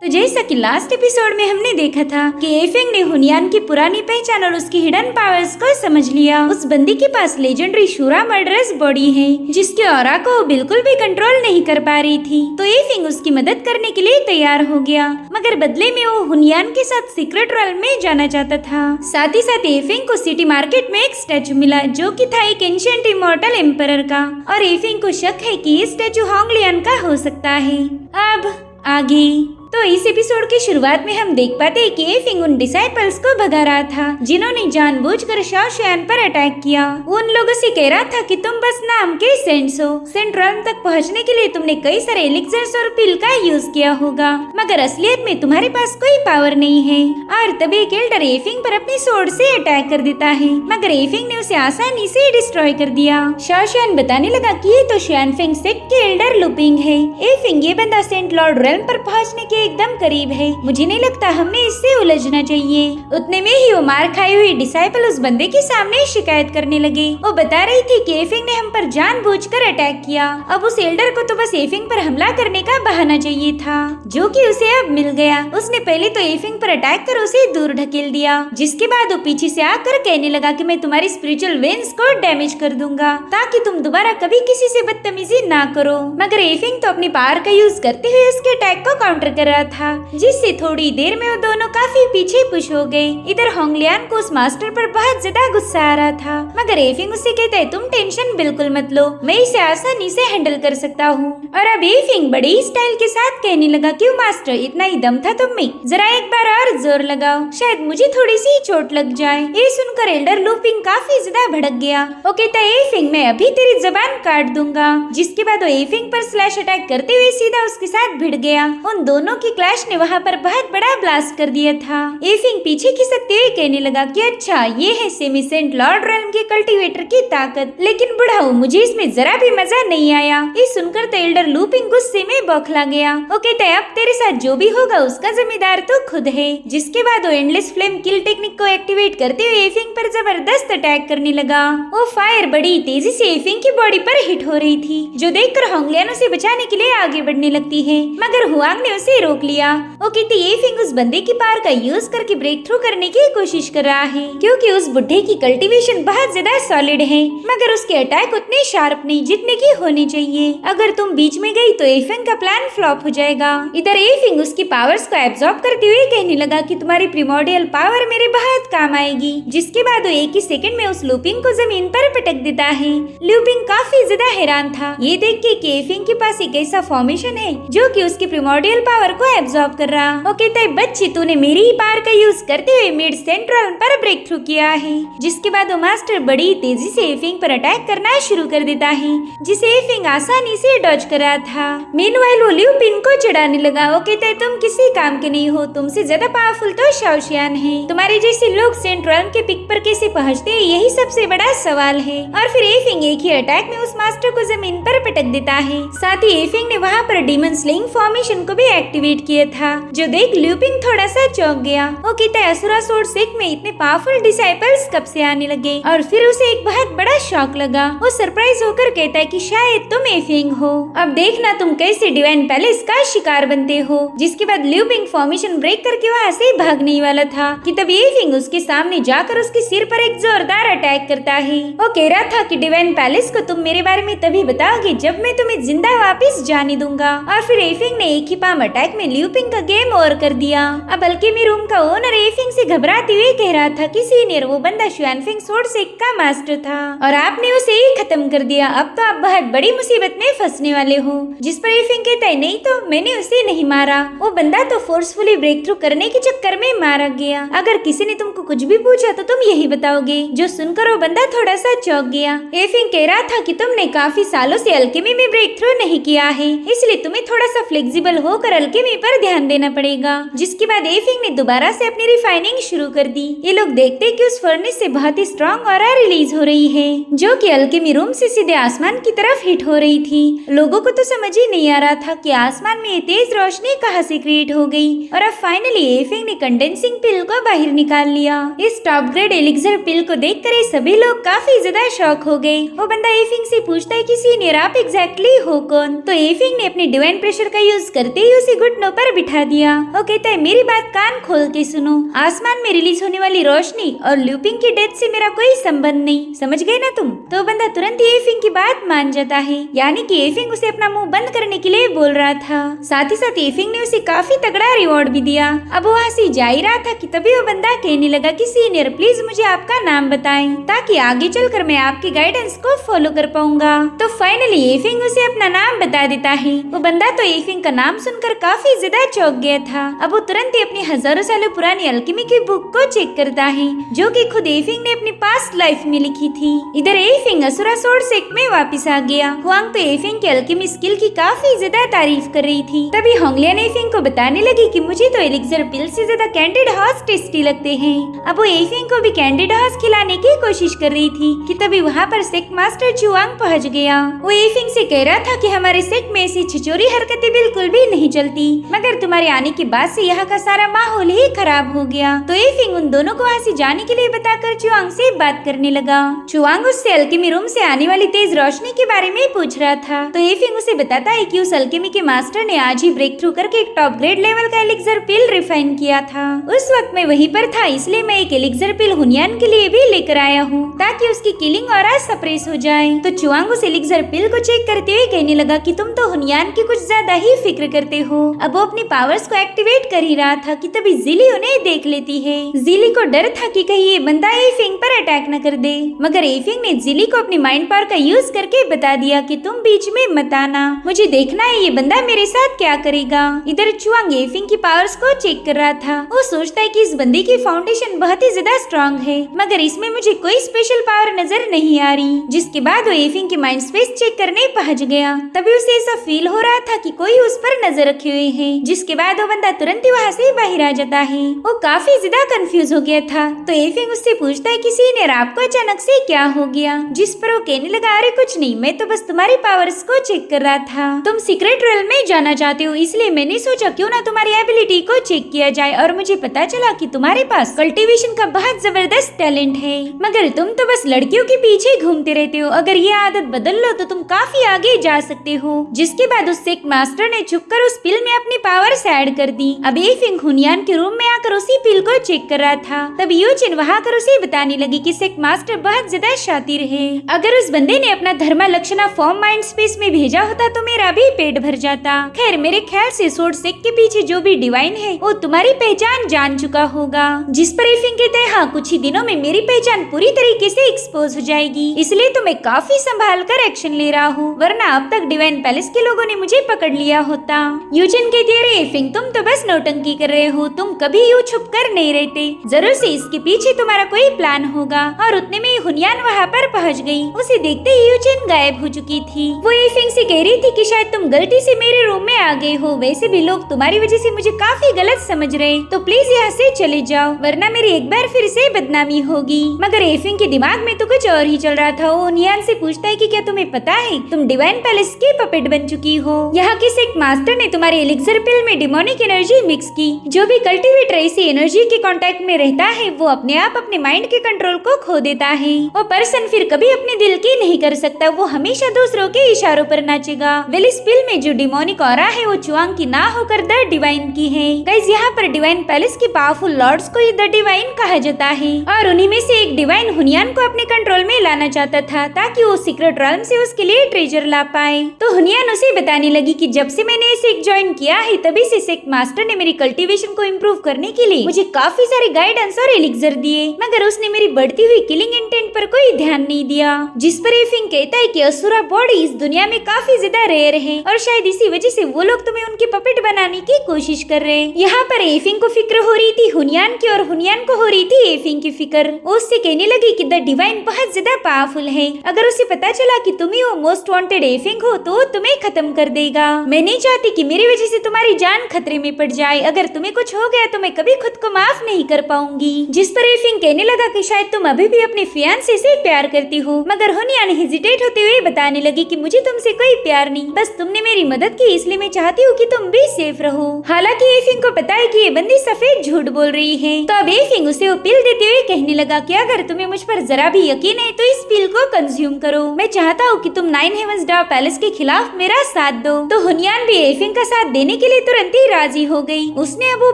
तो जैसा कि लास्ट एपिसोड में हमने देखा था कि एफेंग ने हुनियान की पुरानी पहचान और उसकी हिडन पावर्स को समझ लिया। उस बंदी के पास लेजेंडरी शूरा मर्डरस बॉडी है जिसके ऑरा को वो बिल्कुल भी कंट्रोल नहीं कर पा रही थी। तो एफेंग उसकी मदद करने के लिए तैयार हो गया, मगर बदले में वो हुनियान के साथ सीक्रेट रॉयल में जाना चाहता था। साथ ही साथ एफेंग को सिटी मार्केट में एक स्टैचू मिला जो कि था एक एंशिएंट इमॉर्टल एम्परर का, और एफेंग को शक है कि ये स्टैचू होंगलियन का हो सकता है। अब आगे तो इस एपिसोड की शुरुआत में हम देख पाते हैं कि एफेंग उन डिसाइपल्स को भगा रहा था जिन्होंने जानबूझकर शाओशियान पर अटैक किया। उन लोगों से कह रहा था कि तुम बस नाम के सेंट्स हो, सेंट रॉयम तक पहुंचने के लिए तुमने कई सारे एलिक्सर्स और पिल का यूज किया होगा, मगर असलियत में तुम्हारे पास कोई पावर नहीं है। और तब एक एल्डर एफेंग पर अपनी स्वॉर्ड से अटैक कर देता है, मगर एफेंग ने उसे आसानी से डिस्ट्रॉय कर दिया। शाओशियान बताने लगा कि ये तो शियानफेंग सेक्ट के एल्डर लुपिंग है। एफेंग ये बंदा सेंट लॉर्ड रेल्म पर पहुंचने के एकदम करीब है, मुझे नहीं लगता हमें इससे उलझना चाहिए। उतने में ही वो मार खाई हुई डिसाइपल उस बंदे के सामने शिकायत करने लगे। वो बता रही थी कि एफेंग ने हम पर जानबूझकर अटैक किया। अब उस एल्डर को तो बस एफेंग पर हमला करने का बहाना चाहिए था, जो कि उसे अब मिल गया। उसने पहले तो एफेंग पर अटैक कर उसे दूर ढकेल दिया, जिसके बाद वो पीछे से आकर कहने लगा कि मैं तुम्हारी स्पिरिचुअल वेन्स को डैमेज कर दूंगा ताकि तुम दोबारा कभी किसी से बदतमीजी ना करो। मगर एफेंग तो अपनी पावर का यूज करते हुए उसके अटैक को काउंटर कर रहा था, जिससे थोड़ी देर में वो दोनों काफी पीछे पुश हो गए। इधर होंगलियन को उस मास्टर पर बहुत ज्यादा गुस्सा आ रहा था, मगर एफेंग उसे कहता है तुम टेंशन बिल्कुल मत लो, मैं इसे आसानी से हैंडल कर सकता हूँ। और अब एफेंग बड़ी स्टाइल के साथ कहने लगा क्यों मास्टर, इतना ही दम था तुम में, जरा एक बार और जोर लगाओ, शायद मुझे थोड़ी सी चोट लग जाए। ये सुनकर एल्डर लुपिंग काफी ज्यादा भड़क गया। वो कहता है एफेंग मैं अभी तेरी जबान काट दूंगा, जिसके बाद वो एफेंग पर स्लैश अटैक करते हुए सीधा उसके साथ भिड़ गया। उन दोनों की क्लैश ने वहाँ पर बहुत बड़ा ब्लास्ट कर दिया था। एफेंग पीछे खिसकते हुए कहने लगा कि अच्छा ये है सेमी सेंट लॉर्ड रेल्म के कल्टीवेटर की ताकत, लेकिन बुढ़ाऊ मुझे इसमें जरा भी मजा नहीं आया। ये सुनकर तो एल्डर लुपिंग गुस्से में बौखला गया। वो कहता है अब तेरे साथ जो भी होगा उसका जिम्मेदार तो खुद है। जिसके बाद वो एंडलेस फ्लेम किल टेक्निक को एक्टिवेट करते हुए एफेंग पर जबरदस्त अटैक करने लगा। वो फायर बड़ी तेजी से एफेंग की बॉडी पर हिट हो रही थी, जो देखकर होंगलियन उसे बचाने के लिए आगे बढ़ने लगती है, मगर हुआंग ने उसे रोक लिया। वो कहती एफेंग उस बंदे की पावर का यूज करके ब्रेक थ्रू करने की कोशिश कर रहा है, क्योंकि उस बुढ़े की कल्टीवेशन बहुत ज्यादा सॉलिड है, मगर उसके अटैक उतने शार्प नहीं जितने की होनी चाहिए। अगर तुम बीच में गई तो एफेंग का प्लान फ्लॉप हो जाएगा। इधर एफेंग उसकी पावर्स को एब्जॉर्ब करते हुए कहने लगा कि तुम्हारी प्रिमोर्डियल पावर मेरे बहुत काम आएगी। जिसके बाद वो एक ही सेकंड में उस लुपिंग को जमीन पर पटक देता है। लुपिंग काफी ज्यादा हैरान था ये देख के कि एफेंग के पास एक ऐसा फॉर्मेशन है जो कि उसकी प्रिमोर्डियल पावर को एब्जॉर्ब कर रहा। वो कहता है बच्ची तूने मेरी ही पावर का यूज करते हुए मिड सेंट्रल पर ब्रेक थ्रू किया है। जिसके बाद वो मास्टर बड़ी तेजी से एफेंग पर अटैक करना शुरू कर देता है, जिसे एफेंग आसानी से डॉज कर रहा था। मीनवाइल वो लुपिंग को चिढ़ाने लगा। वो कहता है तुम किसी काम के नहीं हो, तुमसे ज्यादा पावरफुल तो शाओशियान है। तुम्हारे जैसे लोग सेंट्रल के पिक पर कैसे पहुँचते हैं यही सबसे बड़ा सवाल है। और फिर एफेंग एक ही अटैक में उस मास्टर को जमीन पर पटक देता है। साथ ही एफेंग ने वहाँ पर डीमन स्लेइंग फॉर्मेशन को भी एक्टिवेट किया था, जो देख लुपिंग थोड़ा सा चौंक गया। वो कहता है असुरा सोर्ड सेक्ट में इतने पावरफुल डिसाइपल्स कब से आने लगे। और फिर उसे एक बहुत बड़ा शॉक लगा। वो सरप्राइज होकर कहता है कि शायद तुम एफेंग हो, अब देखना तुम कैसे डिवाइन पैलेस का शिकार बनते हो। जिसके बाद लुपिंग फॉर्मेशन ब्रेक करके वहाँ से भागने वाला था कि तब एफेंग उसके सामने जाकर उसके सिर पर एक जोरदार अटैक करता है। वो कह रहा था कि डिवाइन पैलेस को तुम मेरे बारे में तभी बताओगे जब मैं तुम्हें जिंदा वापस जाने दूंगा। और फिर एफेंग ने एक ही पाम अटैक में लुपिंग का गेम ओवर कर दिया। अब अल्केमी रूम का ओनर एफेंग से घबराते हुए कह रहा था कि सीनियर वो बंदा शियानफेंग स्वॉर्ड सेक्ट का मास्टर था और आपने उसे ही खत्म कर दिया। अब तो आप बहुत बड़ी मुसीबत में फंसने वाले हो। जिस पर एफेंग कहता है नहीं तो मैंने उसे नहीं मारा, वो बंदा तो फोर्सफुली ब्रेक थ्रू करने के चक्कर में मारा गया। अगर किसी ने तुमको कुछ भी पूछा तो तुम यही बताओगे। जो सुनकर वो बंदा थोड़ा सा चौंक गया। एफेंग कह रहा था कि तुमने काफी सालों से अल्केमी में ब्रेक थ्रू नहीं किया है, इसलिए तुम्हें थोड़ा सा फ्लेक्सिबल होकर अल्केमी पर ध्यान देना पड़ेगा। जिसके बाद एफेंग ने दोबारा से अपनी रिफाइनिंग शुरू कर दी। ये लोग देखते कि उस फर्नेस से बहुत ही स्ट्रॉन्ग ऑरा रिलीज हो रही है, जो कि अल्केमी रूम से सीधे आसमान की तरफ हिट हो रही थी। लोगों को तो समझ ही नहीं आ रहा था कि आसमान में ये तेज रोशनी कहाँ से क्रिएट हो गई। और अब फाइनली एफेंग ने कंडेंसिंग पिल को बाहर निकाल लिया। इस टॉप ग्रेड एलिक्सर पिल को देखकर ये सभी लोग काफी ज्यादा शॉक हो गए। वो बंदा एफेंग से पूछता है कि सीनियर आप एग्जैक्टली हो कौन। तो एफेंग ने अपने डिवाइन प्रेशर का यूज करते ही उसे घुटनों पर बिठा दिया। वो कहता है मेरी बात कान खोल के सुनो, आसमान में रिलीज होने वाली रोशनी और ल्यूपिंग की डेथ से मेरा कोई संबंध नहीं, समझ गए ना तुम। तो बंदा तुरंत एफिंग की बात मान जाता है, यानी कि एफिंग उसे अपना मुंह बंद करने के लिए बोल रहा था। साथ ही साथ एफिंग ने उसे काफी तगड़ा रिवॉर्ड भी दिया। अब वो वहाँ से जा ही रहा था कि तभी वो बंदा कहने लगा कि सीनियर प्लीज मुझे आपका नाम बताएं, ताकि आगे चलकर मैं आपके गाइडेंस को फॉलो कर पाऊंगा। तो फाइनली एफिंग उसे अपना नाम बता देता है। वो बंदा तो एफिंग का नाम सुनकर काफी ज्यादा चौंक गया था। अब वो तुरंत ही अपनी हजारों सालों पुरानी अल्केमी की बुक को चेक करता है, जो कि खुद एफिंग ने अपनी पास्ट लाइफ में लिखी थी। इधर एफिंग असुरा सोर्ड सेक्ट में वापस आ गया। हुआंग तो एफिंग के अल्केमी स्किल की काफी ज्यादा तारीफ कर रही थी। तभी होंगलियन एफिंग को बताने लगी कि मुझे तो एलिक्सर पिल से ज्यादा कैंडिड हॉर्स टेस्टी लगते हैं। अब वो एफिंग को भी कैंडिड हॉर्स खिलाने की कोशिश कर रही थी कि तभी वहाँ पर सेक्ट मास्टर चुआंग पहुँच गया। वो एफिंग से कह रहा था कि हमारे सेक्ट में ऐसी छिचोरी हरकतें बिल्कुल भी नहीं चलती, मगर तुम्हारे आने के बाद से यहाँ का सारा माहौल ही खराब हो गया। तो एफिंग उन दोनों को वहाँ से जाने के लिए बताकर चुआंग से बात करने लगा। चुआंग उससे अल्केमी रूम से आने वाली तेज रोशनी के बारे में पूछ रहा था। तो एफिंग उसे बताता है कि उस अल्केमी के मास्टर ने आज ही ब्रेक थ्रू करके एक टॉप ग्रेड लेवल का एलिक्सर पिल रिफाइन किया था। उस वक्त मैं वहीं पर था, इसलिए मैं एक एलिक्सर पिल हुनियान के लिए भी लेकर आया हूँ, ताकि उसकी किलिंग और सप्रेस हो जाए। तो चुआंग उस एलिक्सर पिल को चेक करते हुए कहने लगा कि तुम तो हुनियान की कुछ ज्यादा ही फिक्र करते हो। अब वो अपनी पावर्स को एक्टिवेट कर ही रहा था कि तभी जिली उन्हें देख लेती है। जिली को डर था कि कहीं ये बंदा एफिंग पर अटैक न कर दे, मगर एफिंग ने जिली को अपनी माइंड पावर का यूज करके बता दिया कि तुम बीच में मत आना, मुझे देखना है ये बंदा मेरे साथ क्या करेगा। इधर चुआंग एफिंग की पावर्स को चेक कर रहा था। वो सोचता है कि इस बंदे की फाउंडेशन बहुत ही ज्यादा स्ट्रॉन्ग है, मगर इसमें मुझे कोई स्पेशल पावर नजर नहीं आ रही। जिसके बाद वो एफिंग की माइंड स्पेस चेक करने पहुंच गया। तभी उसे ऐसा फील हो रहा था कि कोई उस पर नजर रखे हुए है। जिसके बाद वो बंदा तुरंत ही वहाँ से बाहर आ जाता है। वो काफी ज्यादा कंफ्यूज हो गया था। तो एफिंग उससे पूछता है कि सीनियर आपको अचानक से क्या हो गया। जिस पर वो कहने लगा अरे कुछ नहीं, मैं तो बस तुम्हारी पावर्स को चेक कर रहा था। तुम सीक्रेट रेल में जाना चाहते हो, इसलिए मैंने सोचा क्यों ना तुम्हारी एबिलिटी को चेक किया जाए। और मुझे पता चला कि तुम्हारे पास कल्टीवेशन का बहुत जबरदस्त टैलेंट है, मगर तुम तो बस लड़कियों के पीछे घूमते रहते हो। अगर ये आदत बदल लो तो तुम काफी आगे जा सकते हो। जिसके बाद उस सेक्ट मास्टर ने छुपकर उस पिल में अपनी पावर्स ऐड कर दी। अब एफिंग हुनियान के रूम में आकर उसी पिल को चेक कर रहा था। तब यूचिन वहाँ कर उसे बताने लगी कि सेक्ट मास्टर बहुत ज्यादा शातिर है। अगर उस बंदे ने अपना धर्मा लक्षणा फॉर्म माइंड स्पेस में भेजा होता तो मेरा भी पेट भर जाता। खैर मेरे ख्याल से सोर्ड सेक्ट के पीछे जो भी डिवाइन है वो तुम्हारी पहचान जान चुका होगा। जिस पर एफिंग कहते हैं हाँ, कुछ ही दिनों में मेरी पहचान पूरी तरीके से एक्सपोज हो जाएगी, इसलिए तो मैं काफी संभाल कर एक्शन ले रहा हूँ, वरना अब तक डिवाइन पैलेस के लोगों ने मुझे पकड़ लिया होता। यूजिन कहती है अरे एफिंग तुम तो बस नौटंकी कर रहे हो, तुम कभी यूं छुप कर नहीं रहते, जरूर से इसके पीछे तुम्हारा कोई प्लान होगा। और उतने में हुनियान वहाँ पर पहुँच गई। उसे देखते ही यूजिन गायब हो चुकी थी। वो एफिंग से कह रही थी कि शायद तुम गलती से मेरे रूम में आ गए हो, वैसे भी लोग तुम्हारी वजह से मुझे काफी गलत समझ रहे, तो प्लीज यहाँ से चले जाओ, वरना मेरी एक बार फिर से बदनामी होगी। मगर एफिंग के दिमाग में तो कुछ और ही चल रहा था। वो हुनियान से पूछता है कि क्या तुम्हें पता है तुम डिवाइन पैलेस की पपेट बन चुकी हो। यहाँ के सेक्ट मास्टर ने तुम्हारे एलिक्सर पिल में डिमोनिक एनर्जी मिक्स की। जो भी कल्टीवेटर ऐसी एनर्जी के कांटेक्ट में रहता है वो अपने आप अपने माइंड के कंट्रोल को खो देता है। वो पर्सन फिर कभी अपने दिल की नहीं कर सकता, वो हमेशा दूसरों के इशारों पर नाचेगा। वेल इस पिल में जो डिमोनिक ऑरा है वो चुआंग की ना होकर द डिवाइन की है। गाइस यहाँ पर डिवाइन पैलेस के पावरफुल लॉर्ड्स को द डिवाइन कहा जाता है, और उन्हीं में से एक डिवाइन हुनियान को अपने कंट्रोल में लाना चाहता था ताकि वो सीक्रेट realm से उसके लिए ट्रेजर ला पाए। तो हुनियान उसे बताने लगी कि जब से मैंने सेक्ट ज्वाइन किया है तभी से सेक्ट मास्टर ने मेरी कल्टीवेशन को इम्प्रूव करने के लिए मुझे काफी सारे गाइडेंस और एलिक्सर दिए, मगर उसने मेरी बढ़ती हुई किलिंग इंटेंट पर कोई ध्यान नहीं दिया। जिस पर एफिंग कहता है कि असुरा बॉडी इस दुनिया में काफी ज्यादा रेयर है और शायद इसी वजह से वो लोग तुम्हें उनके पपेट बनाने की कोशिश कर रहे हैं। यहाँ पर एफिंग को फिक्र हो रही थी हुनियान की और हुनियान को हो रही थी एफिंग की फिक्र। वो उससे कहने लगी कि द डिवाइन बहुत ज्यादा पावरफुल है, अगर उसे पता चला कि तुम ही वो मोस्ट वांटेड एफिंग हो तो तुम्हें खत्म कर देगा। मैं नहीं चाहती कि मेरी वजह से तुम्हारी जान खतरे में पड़ जाए, अगर तुम्हें कुछ हो गया तो मैं कभी खुद को माफ नहीं कर पाऊंगी। जिस पर एफिंग कहने लगा कि शायद तुम अभी भी अपने फियांसे से प्यार करती हो, मगर हुनियान हेजिटेट होते हुए बताने लगी कि मुझे तुमसे कोई प्यार नहीं, बस तुमने मेरी मदद की इसलिए मैं चाहती हूँ कि तुम भी सेफ रहो। हालांकि एफिंग को पता है कि ये बंदी सफेद झूठ बोल रही है। तो अब एफिंग उसे वो पिल देते हुए कहने लगा कि अगर तुम्हें मुझ पर जरा भी यकीन है तो इस पिल को कंज्यूम करो। मैं चाहता हूँ कि तुम 9 हेवंस डॉ पैलेस के खिलाफ मेरा साथ दो। तो हुनियान भी एफिंग का साथ देने के लिए तुरंत ही राजी हो गई। उसने अब वो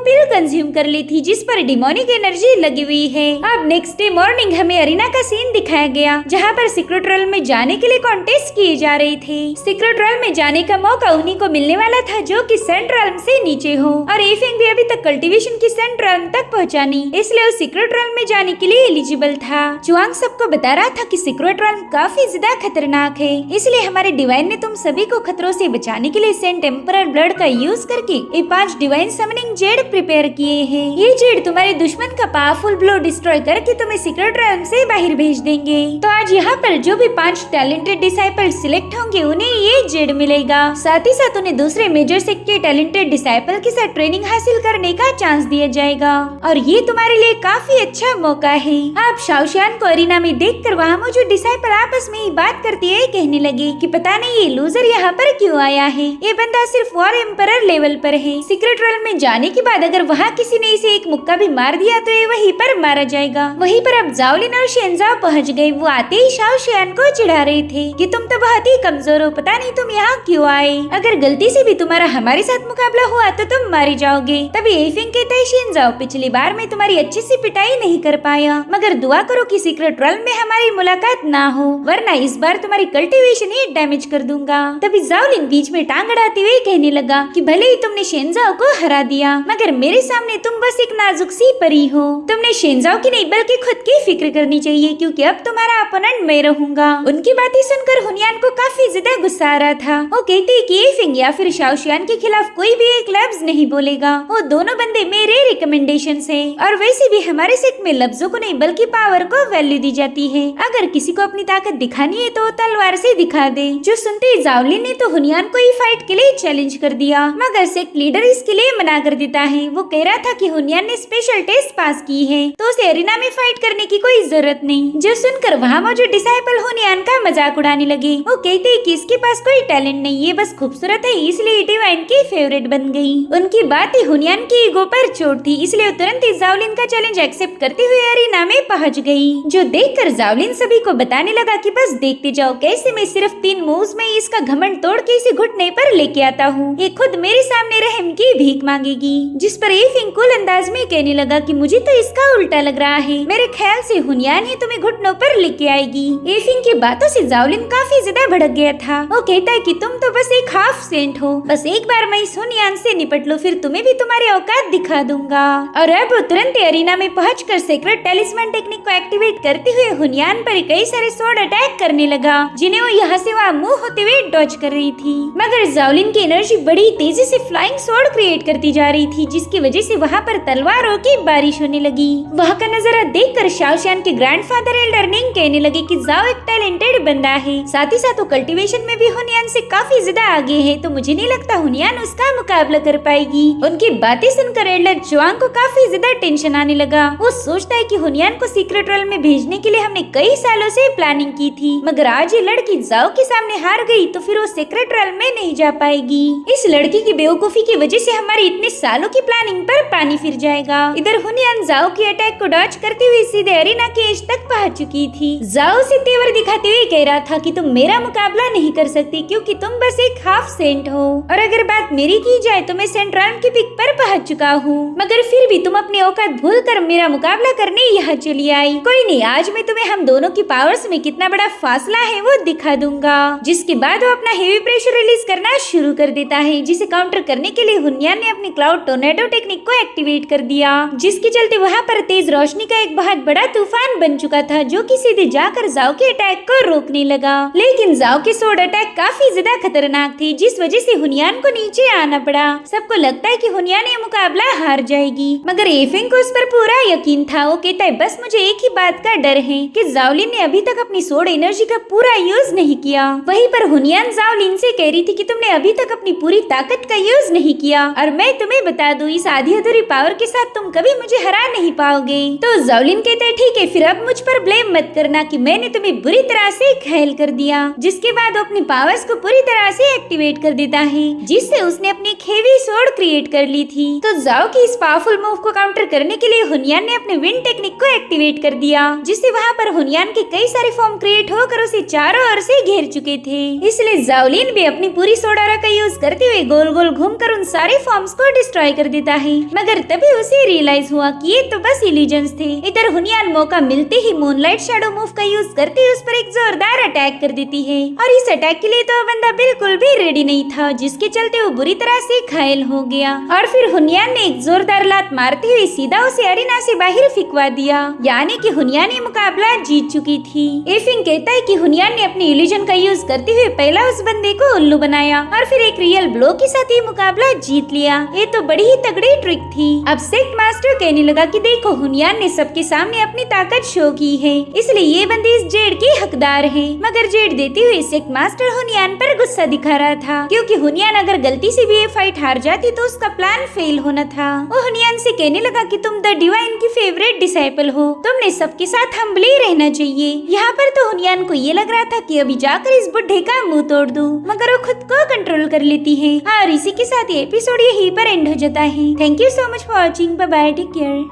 पिल कंज्यूम कर ली थी जिस पर डिमोनिक एनर्जी लगी हुई है। अब नेक्स्ट डे मॉर्निंग हमें अरीना का सीन दिखाया गया जहाँ पर सीक्रेट वर्ल्ड में जाने के लिए कॉन्टेस्ट किए जा रहे थे। सीक्रेट वर्ल्ड में जाने का मौका उन्हीं को मिलने वाला था जो कि सेंट रेल्म से नीचे हो, और एफिंग भी अभी तक कल्टीवेशन की सेंट रेल्म तक पहुंचा नहीं, इसलिए वो सीक्रेट रेल्म में जाने के लिए एलिजिबल था। चुआंग सबको बता रहा था कि सीक्रेट रेल्म काफी ज्यादा खतरनाक है, इसलिए हमारे डिवाइन ने तुम सभी को खतरों से बचाने के लिए सेंट एम्परर ब्लड का यूज करके ये 5 डिवाइन समनिंग जेड प्रिपेयर किए हैं। ये जेड तुम्हारे दुश्मन का पावरफुल ब्लो डिस्ट्रॉय करके तुम्हें सीक्रेट रेल्म से बाहर भेज देंगे। तो आज यहाँ पर जो भी 5 टैलेंटेड डिसाइपल सिलेक्ट होंगे उन्हें ये जेड मिलेगा। साथ ही साथ उन्हें दूसरे मेजर सेक्ट के टैलेंटेड डिसाइपल के साथ ट्रेनिंग हासिल करने का चांस दिया जाएगा, और ये तुम्हारे लिए काफी अच्छा मौका है। आप शाओशियान को अरीना में देखकर वहाँ मौजूद डिसाइपल आपस में ही बात करती है, कहने लगे कि पता नहीं ये लूजर यहाँ पर क्यों आया है, ये बंदा सिर्फ वॉर एम्परर लेवल पर है। सीक्रेट रेल्म में जाने के बाद अगर वहाँ किसी ने इसे एक मुक्का भी मार दिया तो ये वहीं पर मारा जाएगा। वहीं पर अब जाओलिन और शेनजाओ पहुँच गए। वो आते ही शाओशियान को चिढ़ा रहे थे कि तुम तो बहुत ही कमजोर हो, पता नहीं तुम यहाँ क्यों आए, अगर गलती से भी तुम्हारा हमारे साथ मुकाबला हुआ तो तुम मारे जाओगे। तभी एफिंग कहता है शेनजाओ पिछली बार मैं तुम्हारी अच्छी सी पिटाई नहीं कर पाया, मगर दुआ करो कि सीक्रेट रेल्म में हमारी मुलाकात ना हो, वरना इस बार तुम्हारी कल्टीवेशन ही डैमेज कर दूंगा। तभी जाओलिन बीच में टांग अड़ाते हुए कहने लगा कि भले ही तुमने शेनजाओ को हरा दिया, मगर मेरे सामने तुम बस एक नाजुक सी परी हो। तुमने शेनजाओ की नहीं बल्कि खुद की फिक्र करनी चाहिए, क्योंकि अब तुम्हारा अपोनेंट मैं रहूंगा। उनकी बातें सुनकर हुनियान को काफी ज्यादा गुस्सा आ रहा था। वो कहती कि एफिंग या फिर शाओशियान के खिलाफ कोई भी एक लफ्ज नहीं बोलेगा, वो दोनों बंदे मेरे रिकमेंडेशन से, और वैसे भी हमारे सेट में लफ्जों को नहीं बल्कि पावर को वैल्यू दी जाती है। अगर किसी को अपनी ताकत दिखानी है तो तलवार से दिखा दे। जो सुनते ही जावलिन ने तो हुनियान को ही फाइट के लिए चैलेंज कर दिया, मगर सेक्ट लीडर इसके लिए मना कर देता है। वो कह रहा था कि हुनियान ने स्पेशल टेस्ट पास की है तो उसे एरिना में फाइट करने की कोई जरूरत नहीं। जो सुनकर वहाँ मौजूद डिसाइपल हुनियान का मजाक उड़ाने लगे। वो कहते हैं कि इसके पास कोई टैलेंट नहीं है, बस खूबसूरत है, इसलिए डिवाइन की फेवरेट बन गई। उनकी बातें हुनियान की ईगो पर चोट थी, इसलिए तुरंत ही जावलिन का चैलेंज एक्सेप्ट करते हुए एरिना में पहुंच गई। जो देखकर जावलिन सभी को बताने लगा कि बस देखते जाओ कैसे मैं सिर्फ 3 मूव्स में इसका घमंड तोड़ के इसे घुटने पर लेके आता हूँ। ये खुद मेरे सामने रहम की भीख मांगेगी। जिस पर एफिंग कुल अंदाज में कहने लगा कि मुझे तो इसका उल्टा लग रहा है, मेरे ख्याल से हुनियान ही तुम्हें घुटनों पर लेके आएगी। एफिंग की बातों से जावलिन काफी ज्यादा भड़क गया था। वो कहता है कि तुम तो बस एक हाफ सेंट हो, बस एक बार मैं इस हुनियान से निपट लो, फिर तुम्हें भी तुम्हारी औकात दिखा दूंगा। और अब वो तुरंत एरिना में पहुंचकर सीक्रेट टेलिस्मैन टेक्निक को एक्टिवेट करते हुए हुनियान पर कई सारे स्वॉर्ड अटैक करने लगा, जिन्हें वो यहाँ से वहाँ मूव होते हुए डॉज कर रही थी। मगर जावलिन की एनर्जी बड़ी तेजी से फ्लाइंग स्वॉर्ड क्रिएट करती जा रही थी, जिसकी वजह से वहाँ पर तलवारों की बारिश होने लगी। वहाँ का नजारा देखकर शाओशियान के ग्रैंडफादर एल्डर निंग कहने लगे कि जाओ एक टैलेंटेड बंदा है, साथ ही साथ वो कल्टीवेशन में भी हुनियान से काफी ज्यादा आगे है, तो मुझे नहीं लगता हुनियान उसका मुकाबला कर पाएगी। उनकी बातें सुनकर एल्डर चुआंग को काफी ज्यादा टेंशन आने लगा। वो सोचता है कि हुनियान को सीक्रेट रेल्म में भेजने के लिए हमने कई सालों से प्लानिंग की थी, मगर आज ये लड़की जाओ के सामने हार गई तो फिर वो सीक्रेट रेल्म में नहीं जा पाएगी। इस लड़की की बेवकूफी की वजह से हमारी इतने सालों की प्लानिंग पर पानी फिर जाएगा। इधर हुनियान जाओ के अटैक को डॉज करते हुए सीधे एरिना के एज तक पहुंच चुकी थी। जाओ से तेवर दिखाते हुए कह रहा था कि तुम मेरा मुकाबला नहीं कर सकती, क्योंकि तुम बस एक हाफ सेंट हो, और अगर बात मेरी की जाए तो मैं सेंट रेल्म की पिक पर पहुंच चुका हूँ, मगर फिर भी तुम अपनी औकात भूल कर मेरा मुकाबला करने यहाँ चली आई। कोई नहीं, आज मैं तुम्हें हम दोनों की पावर्स में कितना बड़ा फासला है वो दिखा दूंगा। जिसके बाद वो अपना हेवी प्रेशर रिलीज करना शुरू कर देता है, जिसे काउंटर करने के लिए हुनियान ने अपनी क्लाउड टोर्नेडो टेक्निक को एक्टिवेट कर दिया, जिसके चलते वहाँ पर तेज रोशनी का एक बहुत बड़ा तूफान बन चुका था, जो कि सीधे जाकर जाओ के अटैक को रोकने लगा। लेकिन जाओ के स्वॉर्ड अटैक काफी ज्यादा खतरनाक थी, जिस वजह से हुनियान को नीचे आना पड़ा। सबको लगता है कि हुनियान ये मुकाबला हार जाएगी, मगर एफिंग को उस पर पूरा यकीन था। वो कहता है बस मुझे एक ही बात का डर है कि जावलिन ने अभी तक अपनी स्वॉर्ड एनर्जी का पूरा यूज नहीं किया। वहीं पर हुनियान जावलिन से कह रही थी कि तुमने अभी तक अपनी पूरी ताकत का यूज नहीं किया, और मैं तुम्हें बता दूं इस आधी अधूरी पावर के साथ तुम कभी मुझे हरा नहीं पाओगे। तो जावलिन कहते हैं ठीक है, फिर अब मुझ पर ब्लेम मत करना कि मैंने तुम्हें बुरी तरह से घायल कर दिया। जिसके बाद वो अपनी पावर्स को पूरी तरह से एक्टिवेट कर देता है, जिससे उसने अपनी एक हेवी स्वॉर्ड क्रिएट कर ली थी। तो जाओ की इस पावरफुल मूव को काउंटर करने के लिए हुनियान ने अपने विंड टेक्निक को एक्टिवेट कर दिया, जिससे वहाँ पर हुनियान के कई सारे फॉर्म क्रिएट होकर उसे चारों ओर से घेर चुके थे। इसलिए जावलिन भी अपनी पूरी स्वॉर्ड ऑरा का यूज करते हुए गोल गोल घूमकर उन सारे फॉर्म्स को डिस्ट्रॉय कर देता है, मगर तभी उसे रियलाइज हुआ कि ये तो बस इल्यूजन्स थे। इधर हुनियान मौका मिलते ही मूनलाइट शैडो मूव का यूज करते उस पर एक जोरदार अटैक कर देती है, और इस अटैक के लिए तो बंदा बिल्कुल भी रेडी नहीं था, जिसके चलते वो बुरी तरह से घायल हो गया। और फिर हुनियान ने एक जोरदार लात मारते हुए सीधा उसे अरीना से बाहर फिकवा दिया, यानी कि हुनियान ये मुकाबला जीत चुकी थी। एफिंग कहता है कि हुनियान ने अपनी इल्यूजन का यूज करते हुए पहला उस बंदे को उल्लू बनाया और फिर एक रियल ब्लो के साथ ये मुकाबला जीत लिया। ये तो बड़ी ही तगड़ी ट्रिक थी। अब सेक्ट मास्टर कहने लगा कि देखो हुनियान ने सबके सामने अपनी ताकत शो की है, इसलिए ये बंदी इस जेड की हकदार है। मगर जेड देते हुए सेक्ट मास्टर हुनियान पर गुस्सा दिखा रहा था, क्योंकि हुनियान अगर गलती से भी ये फाइट हार जाती तो उसका प्लान फेल होना था। वो हुनियान से कहने लगा कि तुम द डिवाइन की फेवरेट डिसाइपल हो, तुमने सबके साथ हम्बल ही रहना चाहिए। यहाँ पर तो हुनियान को ये लग रहा था कि अभी जाकर इस बुढ़े का मुंह तोड़ दूं, मगर वो खुद को कंट्रोल कर लेती है। और इसी के साथ ये एपिसोड यहीं पर एंड हो जाता है। Thank you so much for watching. Bye bye, take care.